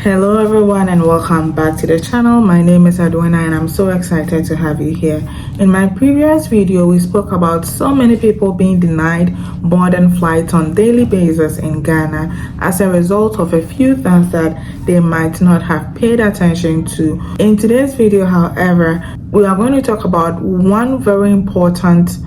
Hello everyone and welcome back to the channel. My name is Adwena and I'm so excited to have you here. In my previous video, we spoke about so many people being denied boarding flights on daily basis in Ghana as a result of a few things that they might not have paid attention to. In today's video, however, we are going to talk about one very important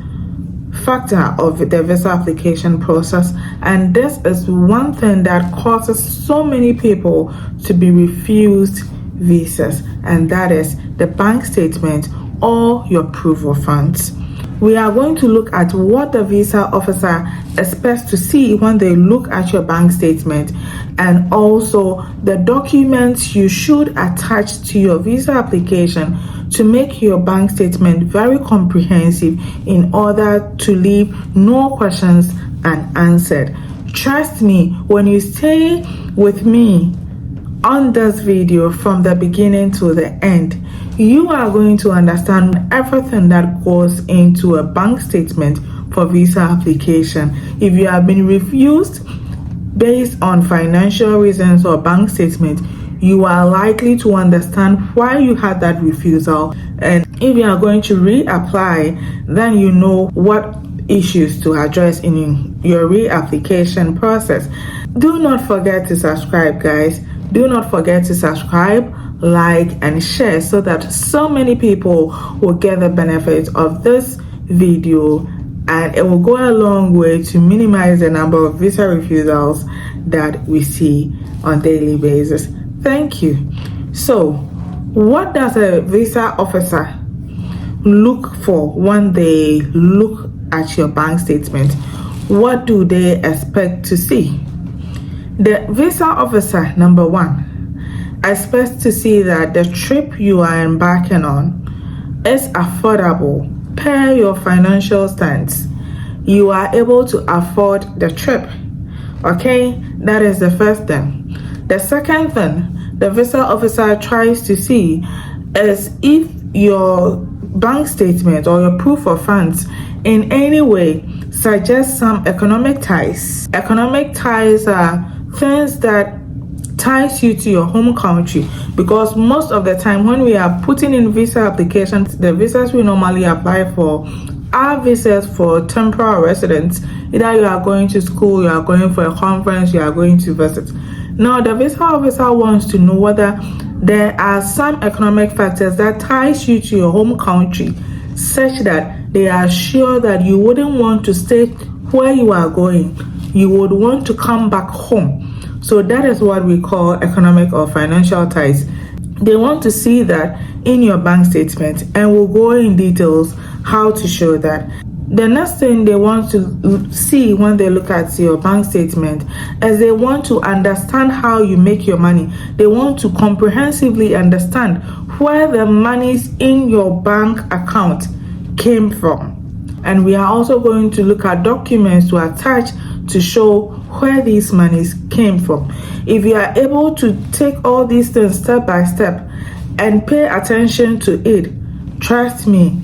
factor of the visa application process, and this is one thing that causes so many people to be refused visas, and that is the bank statement or your proof of funds. We are going to look at what the visa officer expects to see when they look at your bank statement, and also the documents you should attach to your visa application to make your bank statement very comprehensive in order to leave no questions unanswered. Trust me, when you stay with me on this video from the beginning to the end, you are going to understand everything that goes into a bank statement for visa application. If you have been refused based on financial reasons or bank statement, you are likely to understand why you had that refusal, and if you are going to reapply, then you know what issues to address in your reapplication process. Do not forget to subscribe, guys. Do not forget to subscribe, like, and share so that so many people will get the benefit of this video, and it will go a long way to minimize the number of visa refusals that we see on a daily basis. Thank you. So, what does a visa officer look for when they look at your bank statement? What do they expect to see? The visa officer, number one, expects to see that the trip you are embarking on is affordable per your financial stance. You are able to afford the trip. Okay, that is the first thing. The second thing the visa officer tries to see is if your bank statement or your proof of funds in any way suggests some economic ties. Economic ties are things that ties you to your home country, because most of the time when we are putting in visa applications, the visas we normally apply for are visas for temporary residents. Either you are going to school, you are going for a conference, you are going to visit. Now, the visa officer wants to know whether there are some economic factors that ties you to your home country, such that they are sure that you wouldn't want to stay where you are going. You would want to come back home. So that is what we call economic or financial ties. They want to see that in your bank statement, and we'll go in details how to show that. The next thing they want to see when they look at your bank statement is they want to understand how you make your money. They want to comprehensively understand where the monies in your bank account came from. And we are also going to look at documents to attach to show where these monies came from. If you are able to take all these things step by step and pay attention to it, trust me,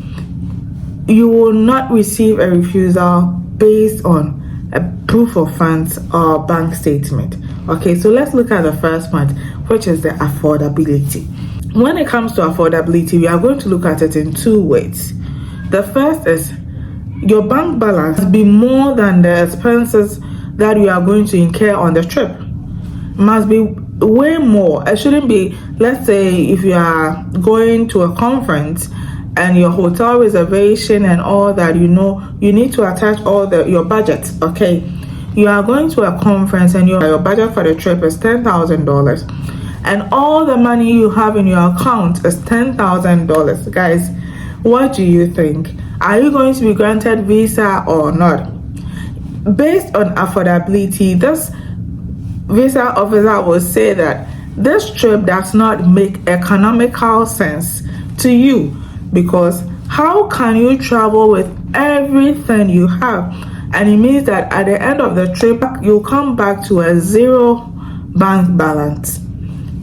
you will not receive a refusal based on a proof of funds or bank statement. Okay, so let's look at the first one, which is the affordability. When it comes to affordability, we are going to look at it in two ways. The first is your bank balance must be more than the expenses that you are going to incur on the trip. Must be way more. It shouldn't be, let's say, if you are going to a conference and your hotel reservation and all that, you need to attach all your budget. Okay, you are going to a conference and your budget for the trip is $10,000, and all the money you have in your account is $10,000. Guys, what do you think? Are you going to be granted visa or not? Based on affordability, this visa officer will say that this trip does not make economical sense to you, because how can you travel with everything you have, and it means that at the end of the trip you'll come back to a zero bank balance.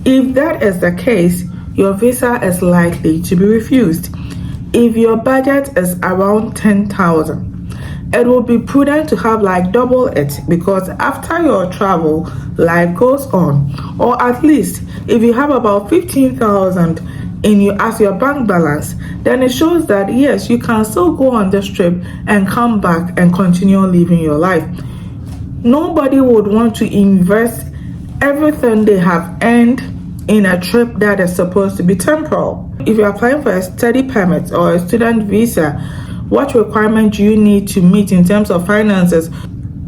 If that is the case, your visa is likely to be refused. If your budget is around $10,000, it would be prudent to have like double it, because after your travel, life goes on. Or at least if you have about 15,000 in you as your bank balance, then it shows that yes, you can still go on this trip and come back and continue living your life. Nobody would want to invest everything they have earned in a trip that is supposed to be temporal. If you're applying for a study permit or a student visa, what requirement do you need to meet in terms of finances?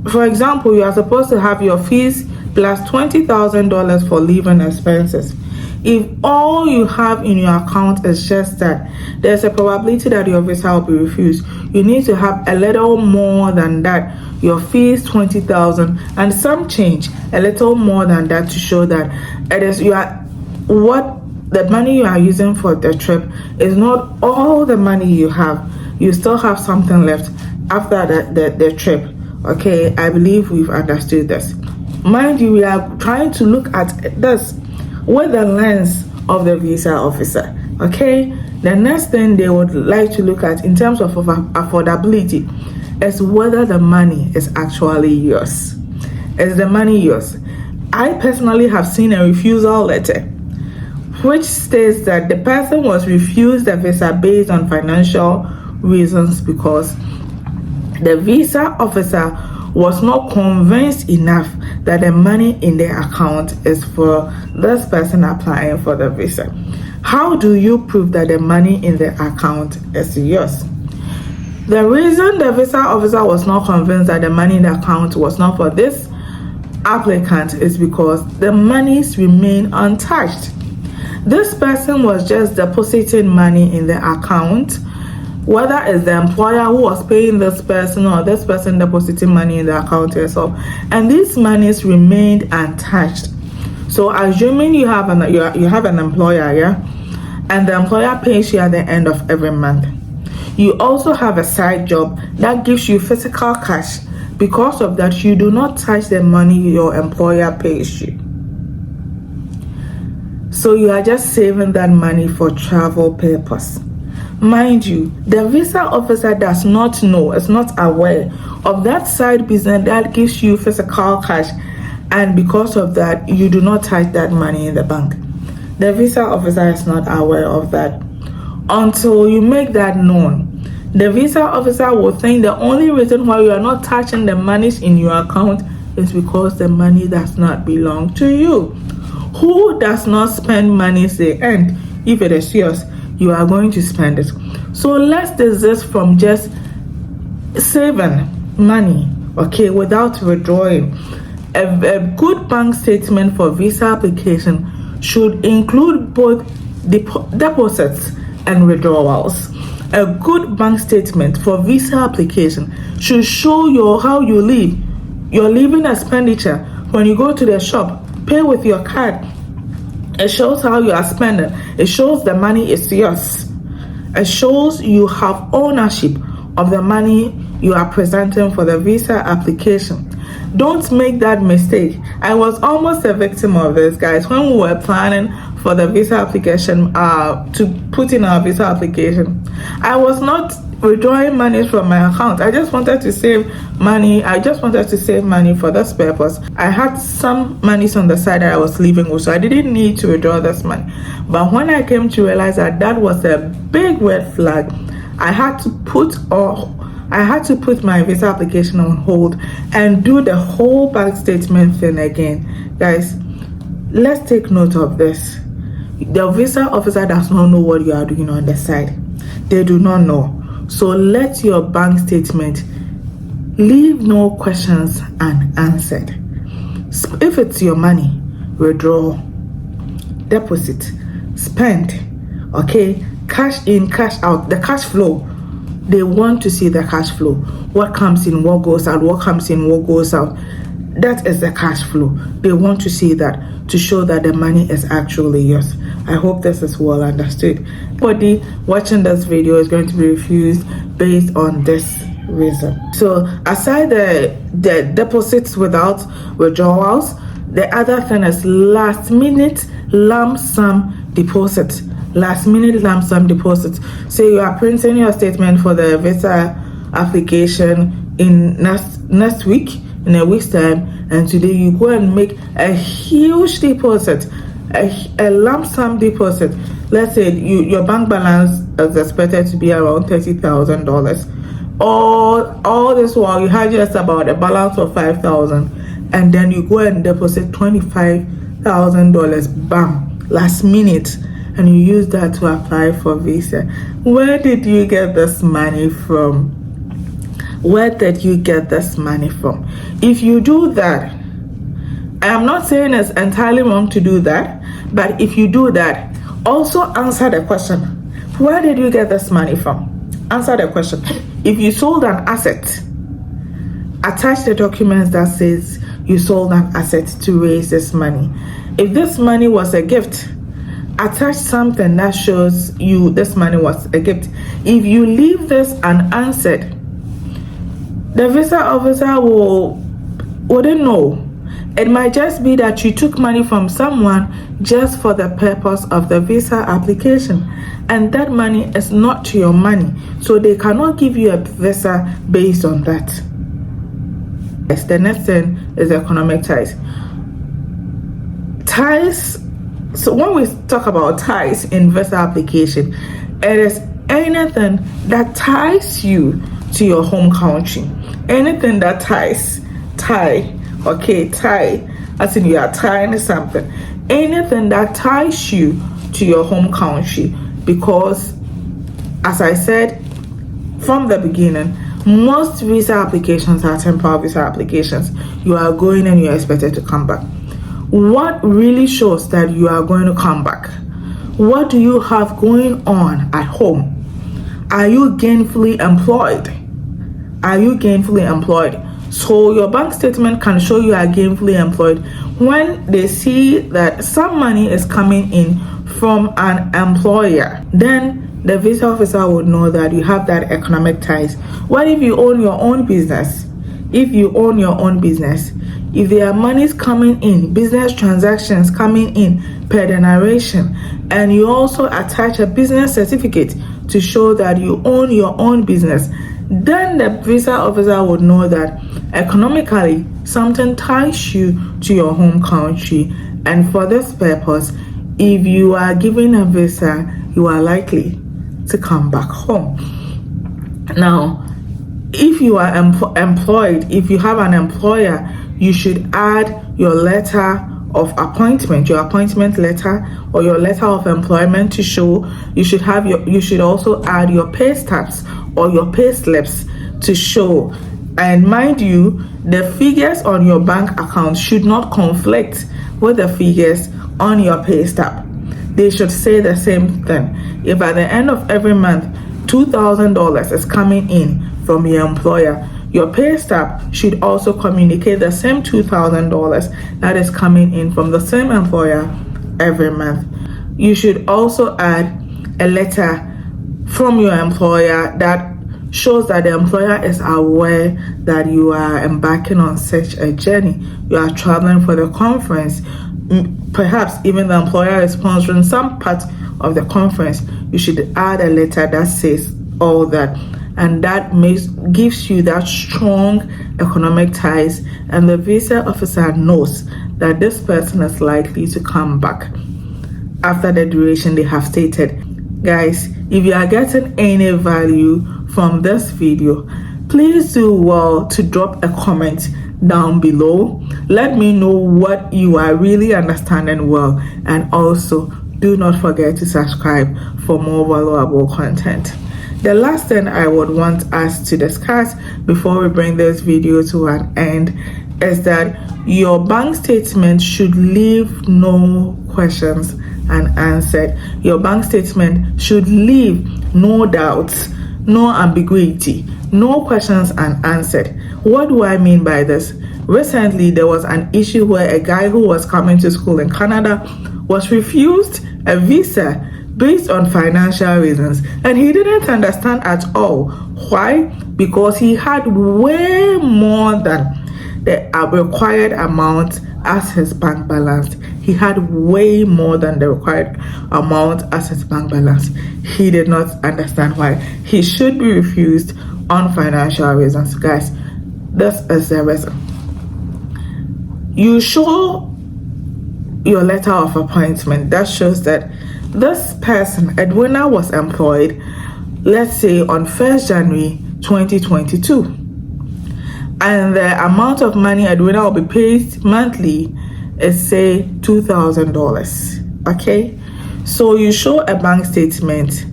For example, you are supposed to have your fees plus $20,000 for living expenses. If all you have in your account is just that, there's a probability that your visa will be refused. You need to have a little more than that. Your fees $20,000 and some change, a little more than that, to show that it is what the money you are using for the trip is not all the money you have. You still have something left after the trip. Okay, I believe we've understood this. Mind you, we are trying to look at this with the lens of the visa officer. Okay, the next thing they would like to look at in terms of affordability is whether the money is actually yours. Is the money yours? I personally have seen a refusal letter which states that the person was refused the visa based on financial reasons because the visa officer was not convinced enough that the money in their account is for this person applying for the visa. How do you prove that the money in the account is yours? The reason the visa officer was not convinced that the money in the account was not for this applicant is because the monies remain untouched. This person was just depositing money in the account, whether it's the employer who was paying this person or this person depositing money in the account itself, and these monies remained untouched. So assuming you have an employer, yeah, and the employer pays you at the end of every month, you also have a side job that gives you physical cash. Because of that, you do not touch the money your employer pays you. So you are just saving that money for travel purpose. Mind you, the visa officer does not know, is not aware of that side business that gives you physical cash, and because of that, you do not touch that money in the bank. The visa officer is not aware of that until you make that known. The visa officer will think the only reason why you are not touching the monies in your account is because the money does not belong to you. Who does not spend money they earn? If it is yours, you are going to spend it. So let's desist from just saving money, okay, without withdrawing. A good bank statement for visa application should include both deposits and withdrawals. A good bank statement for visa application should show how you live, your living expenditure. When you go to the shop, pay with your card. It shows how you are spending. It shows the money is yours. It shows you have ownership of the money you are presenting for the visa application. Don't make that mistake. I was almost a victim of this, guys, when we were planning for the visa application, to put in our visa application. I was not withdrawing money from my account. I just wanted to save money. For this purpose. I had some monies on the side that I was leaving with, so I didn't need to withdraw this money. But when I came to realize that was a big red flag, I had to put my visa application on hold and do the whole bank statement thing again. Guys, let's take note of this. The visa officer does not know what you are doing on the side. They do not know. So let your bank statement leave no questions unanswered. If it's your money, withdraw, deposit, spend, okay, cash in, cash out, the cash flow. They want to see the cash flow. What comes in, what goes out, what comes in, what goes out. That is the cash flow. They want to see that to show that the money is actually yours. I hope this is well understood. Anybody watching this video is going to be refused based on this reason. So aside the deposits without withdrawals, the other thing is last minute lump sum deposits. So you are printing your statement for the visa application, in next week, in a week's time, and today you go and make a huge deposit, a lump sum deposit. Let's say your bank balance is expected to be around $30,000. All this while you had just about a balance of $5,000, and then you go and deposit $25,000, bam, last minute, and you use that to apply for visa. Where did you get this money from? Where did you get this money from? If you do that, I am not saying it's entirely wrong to do that, but if you do that, also answer the question, where did you get this money from? Answer the question. If you sold an asset, attach the documents that says you sold an asset to raise this money. If this money was a gift, attach something that shows you this money was a gift. If you leave this unanswered, the visa officer wouldn't know. It might just be that you took money from someone just for the purpose of the visa application, and that money is not your money, so they cannot give you a visa based on that. The next thing is economic ties. Ties. So when we talk about ties in visa application, it is anything that ties you to your home country. Anything that tie, as in you are tying something. Anything that ties you to your home country, because as I said from the beginning, most visa applications are temporary visa applications. You are going and you are expected to come back. What really shows that you are going to come back? What do you have going on at home? Are you gainfully employed? So your bank statement can show you are gainfully employed. When they see that some money is coming in from an employer, then the visa officer would know that you have that economic ties. What if you own your own business? If there are monies coming in, business transactions coming in per the narration, and you also attach a business certificate to show that you own your own business, then the visa officer would know that economically something ties you to your home country. And for this purpose, if you are given a visa, you are likely to come back home. Now, if you are employed, if you have an employer, you should add your letter of appointment, your appointment letter, or your letter of employment to show. You should also add your pay stubs or your pay slips to show. And mind you, the figures on your bank account should not conflict with the figures on your pay stub. They should say the same thing. If at the end of every month $2,000 is coming in from your employer, your pay stub should also communicate the same $2,000 that is coming in from the same employer every month. You should also add a letter from your employer that shows that the employer is aware that you are embarking on such a journey. You are traveling for the conference. Perhaps even the employer is sponsoring some part of the conference. You should add a letter that says all that, and that gives you that strong economic ties, and the visa officer knows that this person is likely to come back after the duration they have stated. Guys, if you are getting any value from this video, please do well to drop a comment down below. Let me know what you are really understanding well, and also do not forget to subscribe for more valuable content. The last thing I would want us to discuss before we bring this video to an end is that your bank statement should leave no questions unanswered. Your bank statement should leave no doubts, no ambiguity, no questions unanswered. What do I mean by this? Recently, there was an issue where a guy who was coming to school in Canada was refused a visa based on financial reasons, and he didn't understand at all. Why? Because he had way more than the required amount as his bank balance. He had way more than the required amount as his bank balance. He did not understand why he should be refused on financial reasons. Guys, This is the reason. You show your letter of appointment that shows that this person, Edwina, was employed, let's say on 1st January 2022, and the amount of money Edwina will be paid monthly is, say, $2,000. Okay, so you show a bank statement,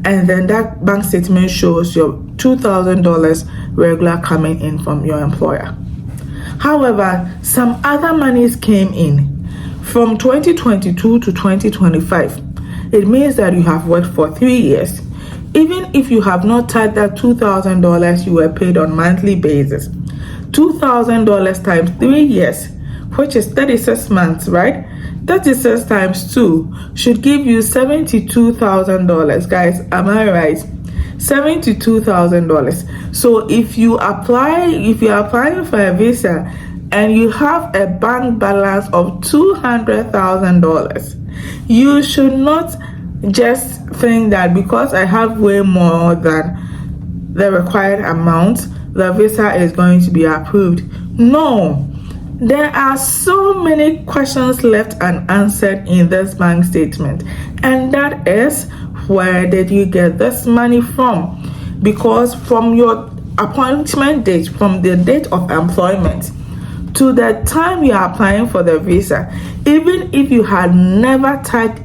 and then that bank statement shows your $2,000 regular coming in from your employer. However, some other monies came in from 2022 to 2025. It means that you have worked for 3 years. Even if you have not touched that $2,000 you were paid on monthly basis, $2,000 times 3 years, which is 36 months, right? 36 times 2 should give you $72,000. Guys, am I right? $72,000. So if you're applying for a visa and you have a bank balance of $200,000, you should not just think that because I have way more than the required amount, the visa is going to be approved. No, there are so many questions left unanswered in this bank statement, and that is, where did you get this money from? Because from your appointment date, from the date of employment to the time you are applying for the visa, even if you had never touched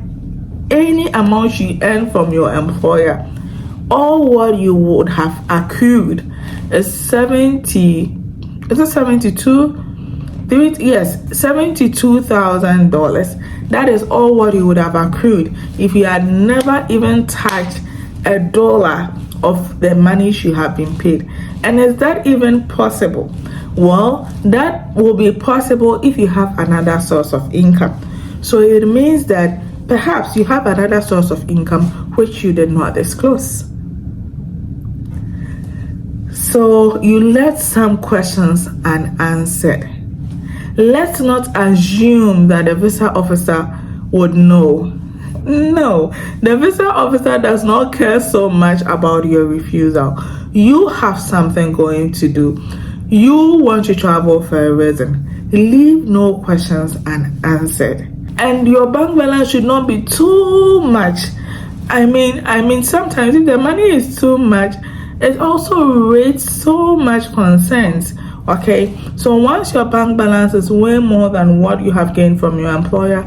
any amount you earn from your employer, all what you would have accrued is $72,000. That is all what you would have accrued if you had never even touched a dollar of the money you have been paid. And is that even possible? Well, that will be possible if you have another source of income. So it means that perhaps you have another source of income which you did not disclose. So you left some questions unanswered. Let's not assume that the visa officer would know. No, the visa officer does not care so much about your refusal. You have something going to do. You want to travel for a reason. Leave no questions unanswered. And your bank balance should not be too much. I mean, sometimes if the money is too much, it also raises so much concerns. Okay, so once your bank balance is way more than what you have gained from your employer,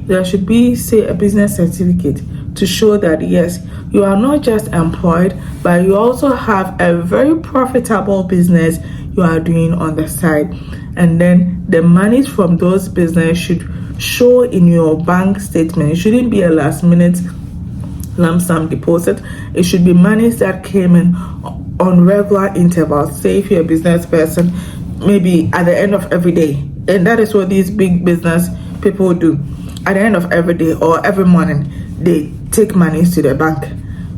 there should be, say, a business certificate to show that yes, you are not just employed, but you also have a very profitable business you are doing on the side. And then the monies from those business should show in your bank statement. It shouldn't be a last minute lump sum deposit. It should be monies that came in on regular intervals. Say if you're a business person, maybe at the end of every day, and that is what these big business people do. At the end of every day or every morning, they take monies to the bank.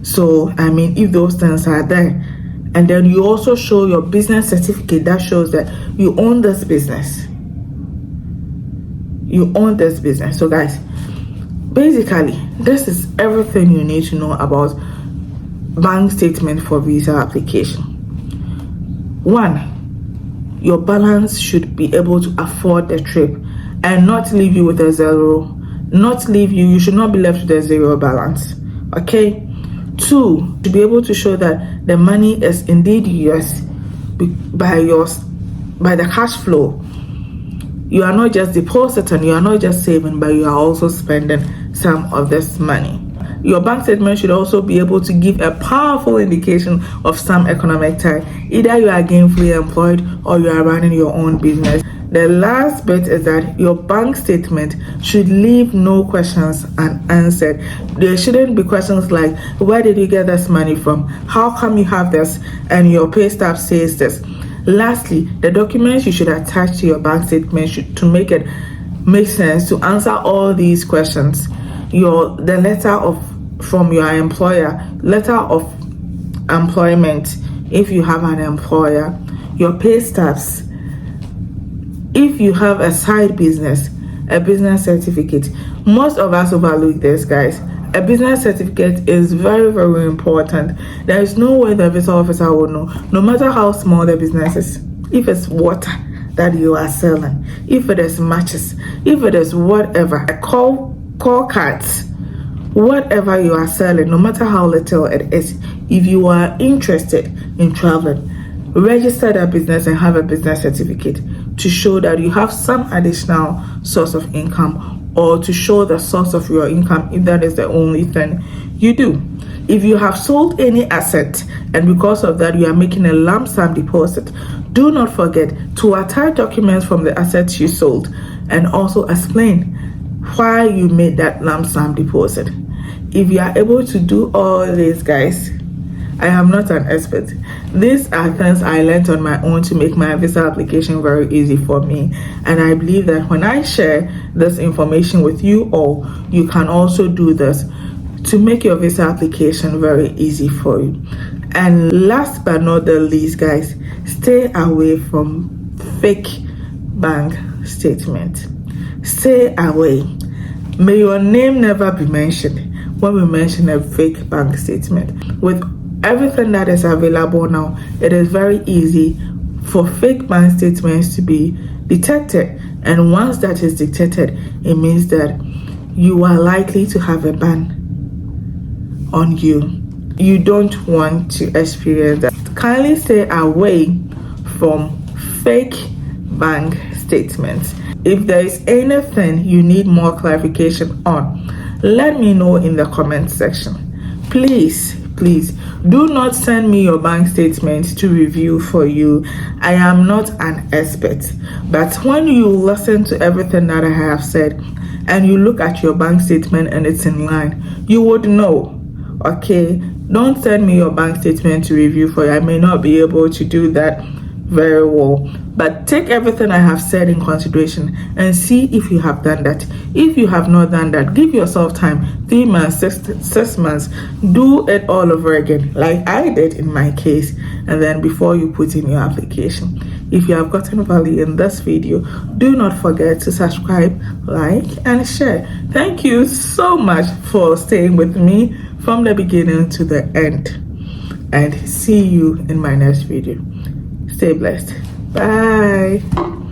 So if those things are there, and then you also show your business certificate that shows that you own this business. You own this business. So guys, basically, this is everything you need to know about bank statement for visa application. 1, your balance should be able to afford the trip and not leave you with a zero. You should not be left with a zero balance. Okay. 2, to be able to show that the money is indeed yours by the cash flow. You are not just depositing, you are not just saving, but you are also spending some of this money. Your bank statement should also be able to give a powerful indication of some economic tie. Either you are gainfully employed or you are running your own business. The last bit is that your bank statement should leave no questions unanswered. There shouldn't be questions like, where did you get this money from? How come you have this? And your pay stub says this. Lastly, the documents you should attach to your bank statement to make it make sense to answer all these questions. The letter from your employer, letter of employment if you have an employer, your pay stubs, if you have a side business, a business certificate. Most of us overlook this, guys. A business certificate is very, very important. There is no way the visa officer will know, no matter how small the business is. if it's water that you are selling, if it is matches, if it is whatever, call cards, whatever you are selling, no matter how little it is, if you are interested in traveling, register that business and have a business certificate to show that you have some additional source of income, or to show the source of your income if that is the only thing you do. If you have sold any asset and because of that you are making a lump sum deposit, do not forget to attach documents from the assets you sold and also explain why you made that lump sum deposit. If you are able to do all this, guys, I am not an expert. These are things I learned on my own to make my visa application very easy for me. And I believe that when I share this information with you all, you can also do this to make your visa application very easy for you. And last but not the least, guys, stay away from fake bank statements. Stay away. May your name never be mentioned when we mention a fake bank statement. With everything that is available now, it is very easy for fake bank statements to be detected. And once that is detected, it means that you are likely to have a ban on you. You don't want to experience that. Kindly stay away from fake bank statements. If there is anything you need more clarification on, let me know in the comment section. Please do not send me your bank statement to review for you. I am not an expert, but when you listen to everything that I have said and you look at your bank statement and it's in line, you would know. Okay, don't send me your bank statement to review for you. I may not be able to do that very well, but take everything I have said in consideration and see if you have done that. If you have not done that, give yourself time, 3 months, 6 months, do it all over again like I did in my case, and then before you put in your application. If you have gotten value in this video, do not forget to subscribe, like, and share. Thank you so much for staying with me from the beginning to the end, and see you in my next video. Stay blessed. Bye.